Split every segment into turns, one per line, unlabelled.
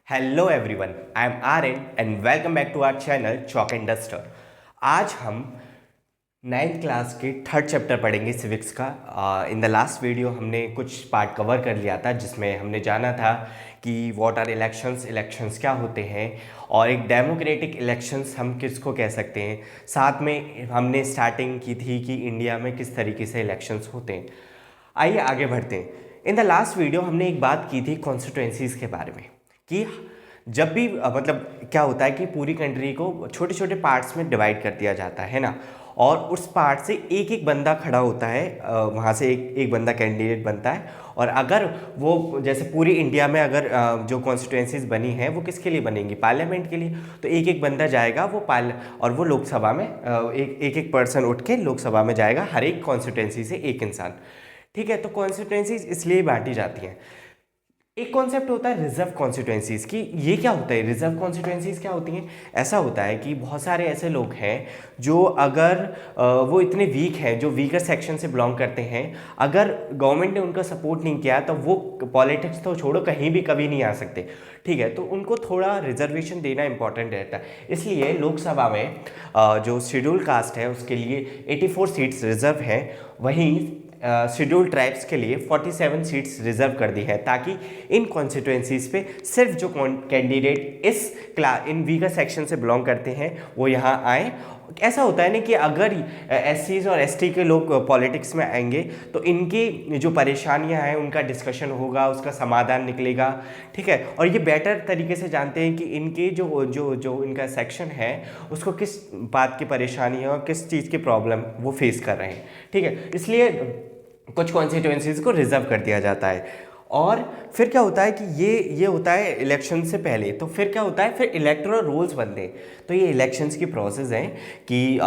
Hello everyone, I am Aryan and welcome back to our channel chalk and duster. आज हम ninth class के third chapter पढ़ेंगे civics का। In the last video हमने कुछ part cover कर लिया था जिसमें हमने जाना था कि व्हाट आर इलेक्शंस, इलेक्शंस क्या होते हैं और एक डेमोक्रेटिक इलेक्शंस हम किसको कह सकते हैं। साथ में हमने स्टार्टिंग की थी कि इंडिया में किस तरीके से इलेक्शंस होते हैं। आइए आगे बढ़ते हैं। इन द लास्ट वीडियो हमने एक बात की थी कॉन्स्टिट्यूएंसीज के बारे में कि जब भी मतलब क्या होता है कि पूरी कंट्री को छोटे छोटे पार्ट्स में डिवाइड कर दिया जाता है ना, और उस पार्ट से एक एक बंदा खड़ा होता है, वहाँ से एक एक बंदा कैंडिडेट बनता है। और अगर वो जैसे पूरी इंडिया में अगर जो कॉन्स्टिट्यूएंसीज बनी हैं वो किसके लिए बनेंगी, पार्लियामेंट के लिए, तो एक एक बंदा जाएगा वो और वो लोकसभा में एक एक पर्सन उठ के लोकसभा में जाएगा, हर एक कॉन्स्टिट्यूएंसी से एक इंसान। ठीक है, तो कॉन्स्टिट्यूएंसीज इसलिए बांटी जाती हैं। एक कॉन्सेप्ट होता है रिजर्व कॉन्स्टिट्यूएंसीज की। ये क्या होता है, रिजर्व कॉन्स्टिट्यूएंसीज क्या होती हैं? ऐसा होता है कि बहुत सारे ऐसे लोग हैं जो अगर वो इतने वीक हैं, जो वीकर सेक्शन से बिलोंग करते हैं, अगर गवर्नमेंट ने उनका सपोर्ट नहीं किया तो वो पॉलिटिक्स तो छोड़ो कहीं भी कभी नहीं आ सकते। ठीक है, तो उनको थोड़ा रिजर्वेशन देना इंपॉर्टेंट रहता है। इसलिए लोकसभा में जो शेड्यूल कास्ट है उसके लिए 84 सीट्स रिजर्व हैं। वहीं शेड्यूल ट्राइब्स के लिए 47 सीट्स रिजर्व कर दी है, ताकि इन कॉन्स्टिट्यूएंसीज पे सिर्फ जो कैंडिडेट इन वीकर सेक्शन से बिलोंग करते हैं वो यहाँ आए। ऐसा होता है ना कि अगर एससीज और एसटी के लोग पॉलिटिक्स में आएंगे तो इनकी जो परेशानियां हैं उनका डिस्कशन होगा, उसका समाधान निकलेगा। ठीक है, और ये बेटर तरीके से जानते हैं कि इनके जो जो जो इनका सेक्शन है उसको किस बात की परेशानी है और किस चीज़ की प्रॉब्लम वो फेस कर रहे हैं। ठीक है, इसलिए कुछ कॉन्स्टिट्यूएंसीज को रिजर्व कर दिया जाता है। और फिर क्या होता है कि ये होता है इलेक्शन से पहले। तो फिर क्या होता है, फिर इलेक्टोरल रोल्स बनते हैं। तो ये इलेक्शंस की प्रोसेस है कि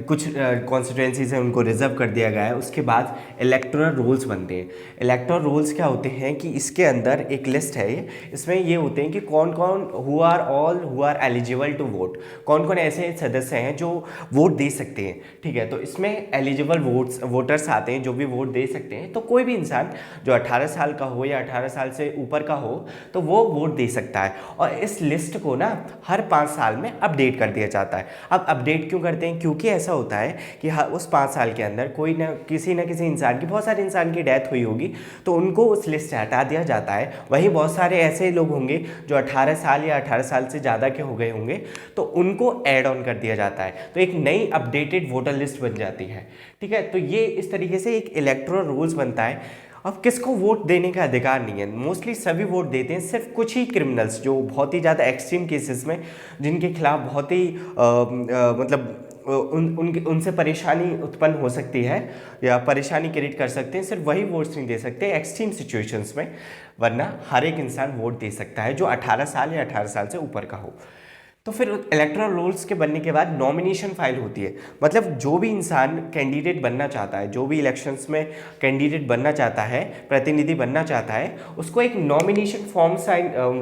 कुछ कॉन्स्टिट्यूएंसीज हैं उनको रिजर्व कर दिया गया है, उसके बाद इलेक्टोरल रोल्स बनते हैं। इलेक्टोरल रोल्स क्या होते हैं कि इसके अंदर एक लिस्ट है, इसमें ये होते हैं कि कौन कौन who are eligible to vote, कौन कौन ऐसे सदस्य हैं जो वोट दे सकते हैं। ठीक है, तो इसमें एलिजिबल वोटर्स आते हैं जो भी वोट दे सकते हैं। तो कोई भी इंसान जो 18 साल का हो या 18 साल से ऊपर का हो तो वो वोट दे सकता है। और इस लिस्ट को ना हर 5 साल में अपडेट कर दिया जाता है। अब अपडेट क्यों करते हैं? क्योंकि ऐसा होता है कि उस 5 साल के अंदर कोई ना किसी इंसान की, बहुत सारे इंसान की डेथ हुई होगी तो उनको उस लिस्ट से हटा दिया जाता है। वहीं बहुत सारे ऐसे लोग होंगे जो 18 साल या 18 साल से ज़्यादा के हो गए होंगे तो उनको ऐड ऑन कर दिया जाता है, तो एक नई अपडेटेड वोटर लिस्ट बन जाती है। ठीक है, तो ये इस तरीके से एक इलेक्टोरल रूल्स बनता है। अब किसको वोट देने का अधिकार नहीं है? मोस्टली सभी वोट देते हैं, सिर्फ कुछ ही क्रिमिनल्स जो बहुत ही ज़्यादा एक्सट्रीम केसेस में, जिनके खिलाफ बहुत ही उनसे परेशानी उत्पन्न हो सकती है या परेशानी क्रिएट कर सकते हैं, सिर्फ वही वोट्स नहीं दे सकते एक्सट्रीम सिचुएशंस में। वरना हर एक इंसान वोट दे सकता है जो 18 साल या 18 साल से ऊपर का हो। तो फिर इलेक्टोरल रोल्स के बनने के बाद नॉमिनेशन फाइल होती है। मतलब जो भी इंसान कैंडिडेट बनना चाहता है, जो भी इलेक्शंस में कैंडिडेट बनना चाहता है, प्रतिनिधि बनना चाहता है, उसको एक नॉमिनेशन फॉर्म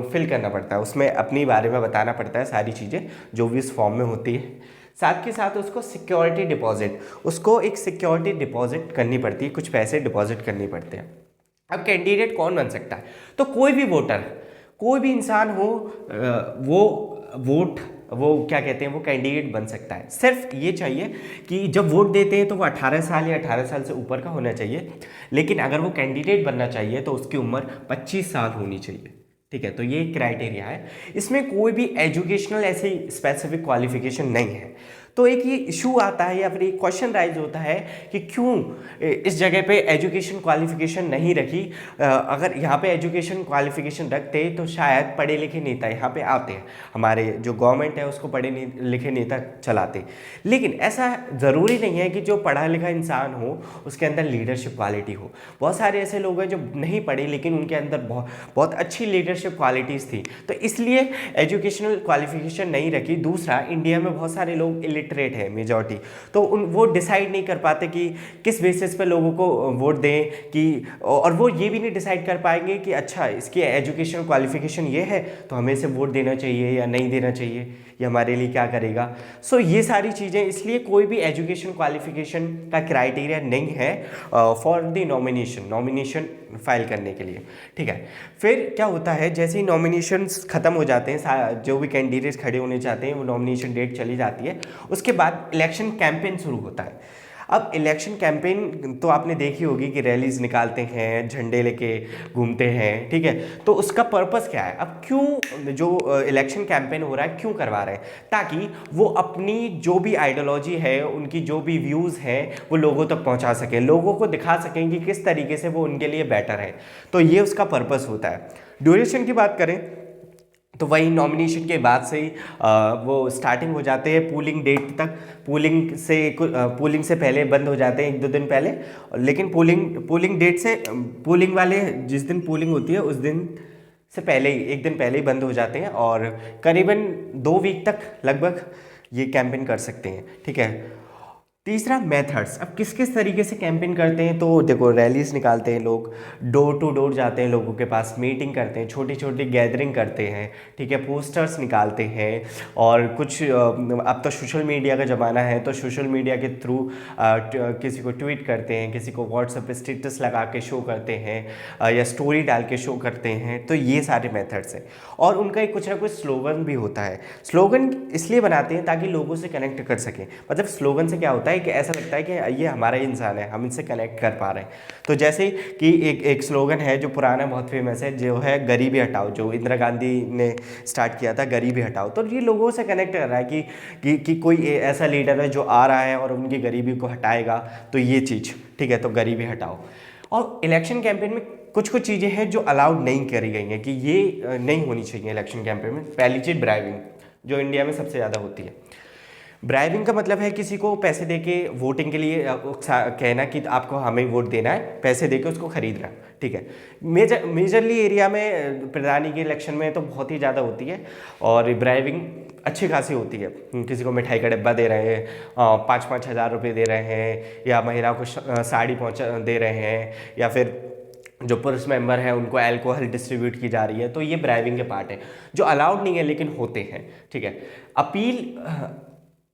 फिल करना पड़ता है। उसमें अपने बारे में बताना पड़ता है सारी चीज़ें जो भी उस फॉर्म में होती है। साथ के साथ उसको उसको एक सिक्योरिटी डिपॉजिट करनी पड़ती है, कुछ पैसे डिपॉजिट करने पड़ते हैं। अब कैंडिडेट कौन बन सकता है? तो कोई भी वोटर, कोई भी इंसान हो, वो क्या कहते हैं, वो कैंडिडेट बन सकता है। सिर्फ ये चाहिए कि जब वोट देते हैं तो वो 18 साल या 18 साल से ऊपर का होना चाहिए। लेकिन अगर वो कैंडिडेट बनना चाहिए तो उसकी उम्र 25 साल होनी चाहिए। ठीक है, तो ये क्राइटेरिया है। इसमें कोई भी एजुकेशनल ऐसी स्पेसिफिक क्वालिफिकेशन नहीं है। तो एक ये इशू आता है या फिर एक क्वेश्चन राइज होता है कि क्यों इस जगह पे एजुकेशन क्वालिफिकेशन नहीं रखी। अगर यहाँ पे एजुकेशन क्वालिफिकेशन रखते तो शायद पढ़े लिखे नेता यहाँ पे आते हैं, हमारे जो गवर्नमेंट है उसको पढ़े लिखे नेता चलाते। लेकिन ऐसा ज़रूरी नहीं है कि जो पढ़ा लिखा इंसान हो उसके अंदर लीडरशिप क्वालिटी हो। बहुत सारे ऐसे लोग हैं जो नहीं पढ़े लेकिन उनके अंदर बहुत अच्छी लीडरशिप क्वालिटीज़ थी, तो इसलिए एजुकेशनल क्वालिफिकेशन नहीं रखी। दूसरा, इंडिया में बहुत सारे लोग इलिटरेट है मेजॉरिटी, तो वो डिसाइड नहीं कर पाते कि किस बेसिस पे लोगों को वोट दें कि, और वो ये भी नहीं डिसाइड कर पाएंगे कि अच्छा इसकी एजुकेशन क्वालिफिकेशन ये है तो हमें इसे वोट देना चाहिए या नहीं देना चाहिए। ये हमारे लिए क्या करेगा। सो ये सारी चीज़ें, इसलिए कोई भी एजुकेशन क्वालिफिकेशन का क्राइटेरिया नहीं है फॉर द नॉमिनेशन फाइल करने के लिए, ठीक है। फिर क्या होता है, जैसे ही नॉमिनेशंस ख़त्म हो जाते हैं, जो भी कैंडिडेट्स खड़े होने चाहते हैं वो नॉमिनेशन डेट चली जाती है, उसके बाद इलेक्शन कैंपेन शुरू होता है। अब इलेक्शन कैंपेन तो आपने देखी होगी कि रैलीज निकालते हैं, झंडे लेके घूमते हैं, ठीक है। तो उसका पर्पस क्या है, अब क्यों जो इलेक्शन कैंपेन हो रहा है क्यों करवा रहे हैं, ताकि वो अपनी जो भी आइडियोलॉजी है, उनकी जो भी व्यूज़ हैं वो लोगों तक पहुंचा सकें, लोगों को दिखा सकें कि किस तरीके से वो उनके लिए बेटर है। तो ये उसका पर्पस होता है। ड्यूरेशन की बात करें तो वही नॉमिनेशन के बाद से ही वो स्टार्टिंग हो जाते हैं पोलिंग डेट तक। पोलिंग से पहले बंद हो जाते हैं 1-2 दिन पहले, लेकिन पोलिंग डेट से पोलिंग वाले जिस दिन पोलिंग होती है उस दिन से पहले ही 1 दिन पहले ही बंद हो जाते हैं, और करीबन 2 वीक तक लगभग ये कैंपेन कर सकते हैं, ठीक है। तीसरा मेथड्स, अब किस किस तरीके से कैंपेन करते हैं, तो देखो रैलीज निकालते हैं लोग, डोर टू डोर जाते हैं लोगों के पास, मीटिंग करते हैं, छोटी छोटी गैदरिंग करते हैं, ठीक है, पोस्टर्स निकालते हैं, और कुछ अब तो सोशल मीडिया का ज़माना है तो सोशल मीडिया के थ्रू किसी को ट्वीट करते हैं, किसी को व्हाट्सएप पे स्टेटस लगा के शो करते हैं, या स्टोरी डाल के शो करते हैं। तो ये सारे मेथड्स हैं, और उनका एक कुछ ना कुछ स्लोगन भी होता है। स्लोगन इसलिए बनाते हैं ताकि लोगों से कनेक्ट कर सकें, मतलब स्लोगन से क्या होता है कि ऐसा लगता है कि ये हमारा इंसान है, हम इनसे कनेक्ट कर पा रहे हैं। तो जैसे कि एक स्लोगन है जो पुराना बहुत फेमस है, जो है गरीबी हटाओ, जो इंदिरा गांधी ने स्टार्ट किया था, गरीबी हटाओ। तो ये लोगों से कनेक्ट कर रहा है कि कोई ऐसा लीडर है जो आ रहा है और उनकी गरीबी को हटाएगा, तो ये चीज़, ठीक है, तो गरीबी हटाओ। और इलेक्शन कैंपेन में कुछ कुछ चीज़ें हैं जो अलाउड नहीं करी गई हैं कि ये नहीं होनी चाहिए इलेक्शन कैंपेन में। पहली चीज़ ब्राइबिंग, जो इंडिया में सबसे ज़्यादा होती है। ब्राइबिंग का मतलब है किसी को पैसे देके वोटिंग के लिए कहना कि आपको हमें वोट देना है, पैसे देके उसको खरीदना, ठीक है। मेजरली एरिया में प्रधानी के इलेक्शन में तो बहुत ही ज़्यादा होती है, और ब्राइबिंग अच्छी खासी होती है। किसी को मिठाई का डब्बा दे रहे हैं, 5-5 हज़ार रुपये दे रहे हैं, या महिला को साड़ी पहुँचा दे रहे हैं, या फिर जो पुरुष मेंबर है उनको अल्कोहल डिस्ट्रीब्यूट की जा रही है। तो ये ब्राइबिंग के पार्ट है जो अलाउड नहीं है लेकिन होते हैं, ठीक है। Appeal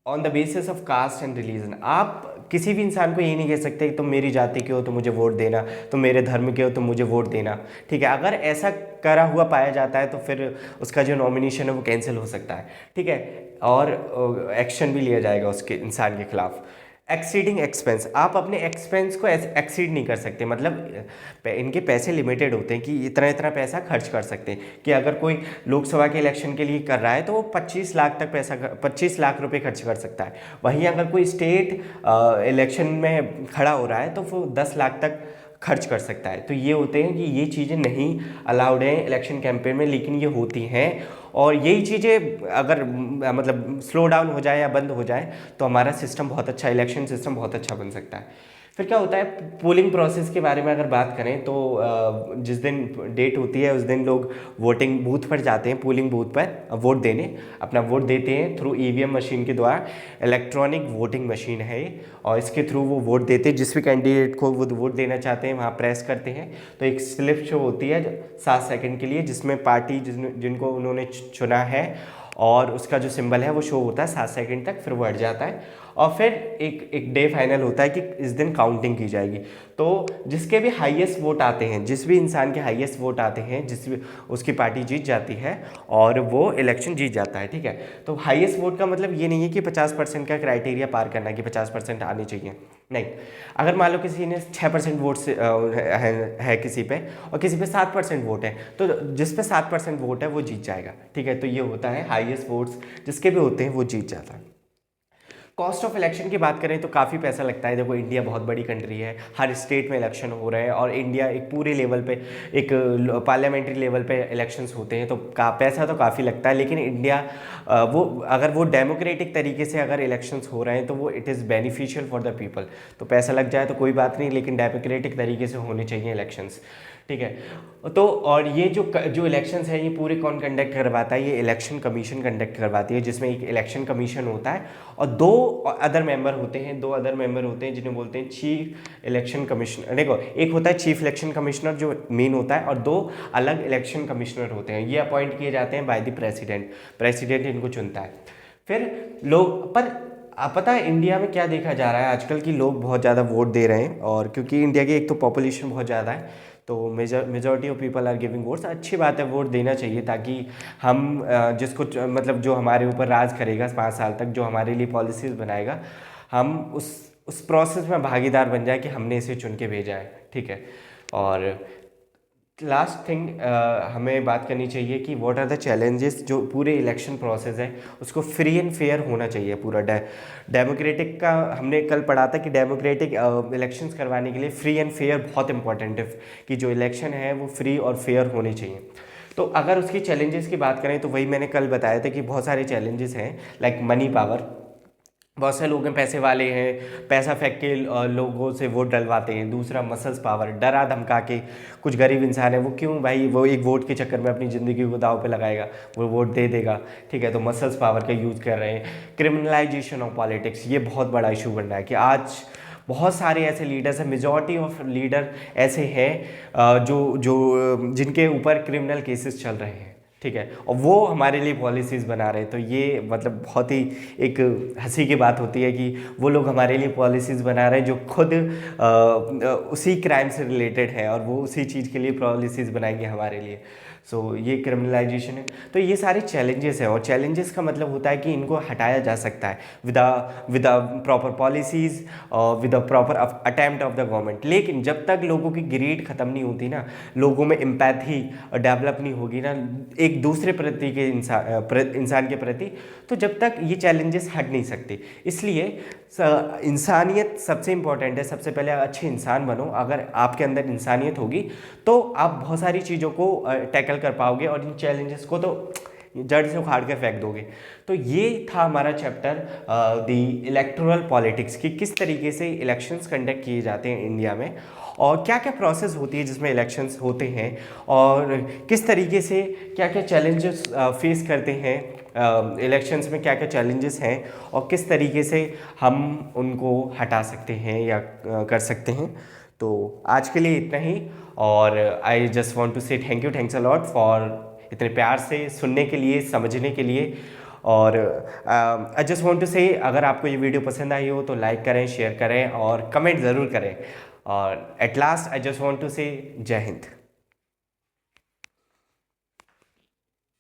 on the basis of caste and religion, आप किसी भी इंसान को ये नहीं कह सकते कि तुम मेरी जाति के हो तो मुझे वोट देना, तुम मेरे धर्म के हो तो मुझे वोट देना, ठीक है। अगर ऐसा करा हुआ पाया जाता है तो फिर उसका जो नॉमिनेशन है वो कैंसिल हो सकता है, ठीक है, और एक्शन भी लिया जाएगा उसके इंसान के खिलाफ। एक्सीडिंग एक्सपेंस, आप अपने एक्सपेंस को एक्सीड नहीं कर सकते, मतलब इनके पैसे लिमिटेड होते हैं कि इतना इतना पैसा खर्च कर सकते हैं। कि अगर कोई लोकसभा के इलेक्शन के लिए कर रहा है तो वो 25 लाख तक 25 लाख रुपए खर्च कर सकता है। वहीं अगर कोई स्टेट इलेक्शन में खड़ा हो रहा है तो वो 10 लाख तक खर्च कर सकता है। तो ये होते हैं कि ये चीज़ें नहीं अलाउड हैं इलेक्शन कैंपेन में, लेकिन ये होती हैं। और यही चीज़ें अगर मतलब स्लो डाउन हो जाए या बंद हो जाए तो हमारा सिस्टम बहुत अच्छा, इलेक्शन सिस्टम बहुत अच्छा बन सकता है। फिर क्या होता है, पोलिंग प्रोसेस के बारे में अगर बात करें तो जिस दिन डेट होती है उस दिन लोग वोटिंग बूथ पर जाते हैं, पोलिंग बूथ पर वोट देने, अपना वोट देते हैं थ्रू ईवीएम मशीन के द्वारा। इलेक्ट्रॉनिक वोटिंग मशीन है ये, और इसके थ्रू वो वोट देते हैं। जिस भी कैंडिडेट को वो वोट देना चाहते हैं वहाँ प्रेस करते हैं तो एक स्लिप शो होती है 7 सेकंड के लिए, जिसमें पार्टी जिनको उन्होंने चुना है और उसका जो सिंबल है वो शो होता है 7 सेकंड तक, फिर वो हट जाता है। और फिर एक डे फाइनल होता है कि इस दिन काउंटिंग की जाएगी। तो जिसके भी हाईएस्ट वोट आते हैं, जिस भी इंसान के हाईएस्ट वोट आते हैं, जिस भी उसकी पार्टी जीत जाती है और वो इलेक्शन जीत जाता है, ठीक है। तो हाईएस्ट वोट का मतलब ये नहीं है कि 50% का क्राइटेरिया पार करना, कि 50% आने चाहिए, नहीं। अगर मान लो किसी ने 6% वोट से है किसी पे, और किसी पे 7% वोट है, तो जिस पे 7% वोट है वो जीत जाएगा, ठीक है। तो ये होता है हाईएस्ट वोट्स जिसके भी होते हैं वो जीत जाता है। कॉस्ट ऑफ इलेक्शन की बात करें तो काफ़ी पैसा लगता है। देखो इंडिया बहुत बड़ी कंट्री है, हर स्टेट में इलेक्शन हो रहे हैं, और इंडिया एक पूरे लेवल पे, एक पार्लियामेंट्री लेवल पे इलेक्शंस होते हैं, तो पैसा तो काफ़ी लगता है। लेकिन इंडिया अगर वो डेमोक्रेटिक तरीके से अगर इलेक्शंस हो रहे हैं तो वो it is beneficial for the people. तो पैसा लग जाए तो कोई बात नहीं, लेकिन डेमोक्रेटिक तरीके से होने चाहिए इलेक्शंस। ठीक है। तो और ये जो इलेक्शंस हैं ये पूरे कौन कंडक्ट करवाता है, ये इलेक्शन कमीशन कंडक्ट करवाती है, जिसमें एक इलेक्शन कमीशन होता है और दो अदर मेंबर होते हैं, जिन्हें बोलते हैं चीफ इलेक्शन कमिश्नर। देखो, एक होता है चीफ इलेक्शन कमिश्नर जो मेन होता है, और दो अलग इलेक्शन कमिश्नर होते हैं। ये अपॉइंट किए जाते हैं बाय द प्रेसिडेंट इनको चुनता है। फिर लोग पर पता है इंडिया में क्या देखा जा रहा है आजकल कि लोग बहुत ज़्यादा वोट दे रहे हैं, और क्योंकि इंडिया की एक तो पॉपुलेशन बहुत ज़्यादा है, तो majority of people are giving votes. अच्छी बात है, वोट देना चाहिए, ताकि हम मतलब जो हमारे ऊपर राज करेगा 5 साल तक, जो हमारे लिए पॉलिसीज़ बनाएगा, हम उस प्रोसेस में भागीदार बन जाए कि हमने इसे चुन के भेजा है। ठीक है। और लास्ट थिंग हमें बात करनी चाहिए कि व्हाट आर द चैलेंजेस। जो पूरे इलेक्शन प्रोसेस है उसको फ्री एंड फेयर होना चाहिए पूरा। डेमोक्रेटिक का हमने कल पढ़ा था कि डेमोक्रेटिक इलेक्शंस करवाने के लिए फ्री एंड फेयर बहुत इंपॉर्टेंट है, कि जो इलेक्शन है वो फ्री और फेयर होने चाहिए। तो अगर उसकी चैलेंजेस की बात करें तो वही मैंने कल बताया था कि बहुत सारे चैलेंजेस हैं, लाइक मनी पावर। बहुत से लोग हैं पैसे वाले हैं, पैसा फेंक के लोगों से वोट डलवाते हैं। दूसरा मसल्स पावर, डरा धमका के। कुछ गरीब इंसान है, वो क्यों भाई, वो एक वोट के चक्कर में अपनी ज़िंदगी को दाव पे लगाएगा, वो वोट दे देगा। ठीक है, तो मसल्स पावर का यूज़ कर रहे हैं। क्रिमिनलाइजेशन ऑफ पॉलिटिक्स, ये बहुत बड़ा इशू बन रहा है कि आज बहुत सारे ऐसे लीडर्स हैं, मेजॉरिटी ऑफ लीडर ऐसे हैं जो जो जिनके ऊपर क्रिमिनल केसेस चल रहे हैं। ठीक है, और वो हमारे लिए पॉलिसीज़ बना रहे हैं। तो ये मतलब बहुत ही एक हंसी की बात होती है कि वो लोग हमारे लिए पॉलिसीज़ बना रहे हैं जो खुद उसी क्राइम से रिलेटेड है, और वो उसी चीज़ के लिए पॉलिसीज़ बनाएंगे हमारे लिए। सो ये क्रिमिनलाइजेशन है। तो ये सारे चैलेंजेस हैं, और चैलेंजेस का मतलब होता है कि इनको हटाया जा सकता है विद प्रॉपर पॉलिसीज़ और with proper attempt of the government. लेकिन जब तक लोगों की ग्रीड ख़त्म नहीं होती ना, लोगों में एम्पैथी डेवलप नहीं होगी ना एक दूसरे प्रति के इंसान के प्रति, तो जब तक ये चैलेंजेस हट नहीं सकते। इसलिए इंसानियत सबसे इम्पॉर्टेंट है। सबसे पहले अच्छे इंसान बनो। अगर आपके अंदर इंसानियत होगी तो आप बहुत सारी चीज़ों को टैकल कर पाओगे, और इन चैलेंजेस को तो जड़ से उखाड़ के फेंक दोगे। तो ये था हमारा चैप्टर द इलेक्टोरल पॉलिटिक्स, कि किस तरीके से इलेक्शंस कंडक्ट किए जाते हैं इंडिया में, और क्या क्या प्रोसेस होती है जिसमें इलेक्शंस होते हैं, और किस तरीके से क्या क्या चैलेंजेस फेस करते हैं इलेक्शंस में, क्या क्या चैलेंजेस हैं, और किस तरीके से हम उनको हटा सकते हैं या कर सकते हैं। तो आज के लिए इतना ही, और आई जस्ट वांट टू से थैंक्स अ लॉट फॉर इतने प्यार से सुनने के लिए, समझने के लिए। और आई जस्ट वांट टू से, अगर आपको ये वीडियो पसंद आई हो तो लाइक करें, शेयर करें और कमेंट ज़रूर करें। और at last I just want to say जय हिंद।